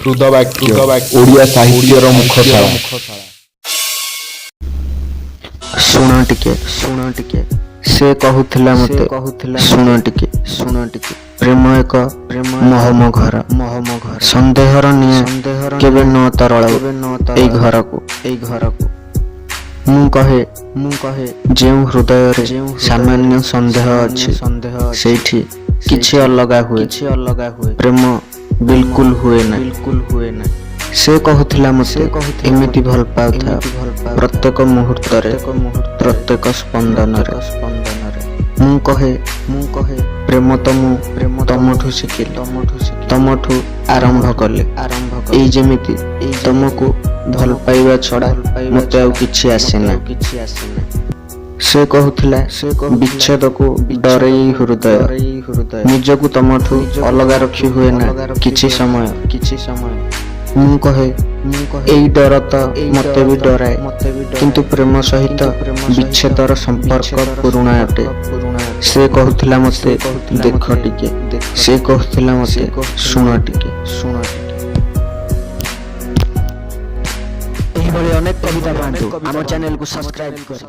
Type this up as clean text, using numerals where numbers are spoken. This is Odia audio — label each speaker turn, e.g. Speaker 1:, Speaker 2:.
Speaker 1: ଓଡ଼ିଆ ସାହିତ୍ୟର ମୁଖଶାଳା।
Speaker 2: ଶୁଣ ଟିକେ ସେ କହୁଥିଲା ମତେ ଶୁଣ ଟିକେ ପ୍ରେମ ଏକ ମହମ ଘର ସନ୍ଦେହର ନିଆଁ କେବେ ନ ତରଳାଉ ଏଇ ଘରକୁ ମୁଁ କହେ ଯେଉଁ ହୃଦୟରେ ସାମାନ୍ୟ ସନ୍ଦେହ ଅଛି ସେଇଠି କିଛି ଅଲଗା ହୁଏ ପ୍ରେମ ବିଲକୁଲ ହୁଏ ନା। ସେ କହୁଥିଲା ମତେ ଏମିତି ଭଲ ପାଉଥା ପ୍ରତ୍ୟେକ ମୁହୂର୍ତ୍ତରେ ପ୍ରତ୍ୟେକ ସ୍ପନ୍ଦନରେ। ମୁଁ କହେ ପ୍ରେମ ତ ମୁଁ ତମଠୁ ଶିଖିଲି ତମଠୁ ଆରମ୍ଭ କଲେ ଏଇ ଯେମିତି ତମକୁ ଭଲ ପାଇବା ଛଡ଼ା ମତେ ଆଉ କିଛି ଆସେନା। ସେ କହୁଥିଲା ବିଚ୍ଛେଦକୁ ଡରେଇ ହୃଦୟ ନିଜକୁ ତମଠୁ ଅଲଗା ରଖି ହୁଏ ନା କିଛି ସମୟ। ମୁଁ କହେ ଏଇ ଡର ତ ମତେ ବି ଡରାଏ କିନ୍ତୁ ପ୍ରେମ ସହିତ ବିଚ୍ଛେଦର ସମ୍ପର୍କ ପୁରୁଣା ଅଟେ। ସେ କହୁଥିଲା ମତେ ଦେଖ ଟିକେ ସେ କହୁଥିଲା ମତେ ଶୁଣ ଟିକେ।
Speaker 3: ଏହିଭଳି ଅନେକ କବିତା ପାଆନ୍ତୁ ଆମ ଚ୍ୟାନେଲକୁ ସବସ୍କ୍ରାଇବ କର।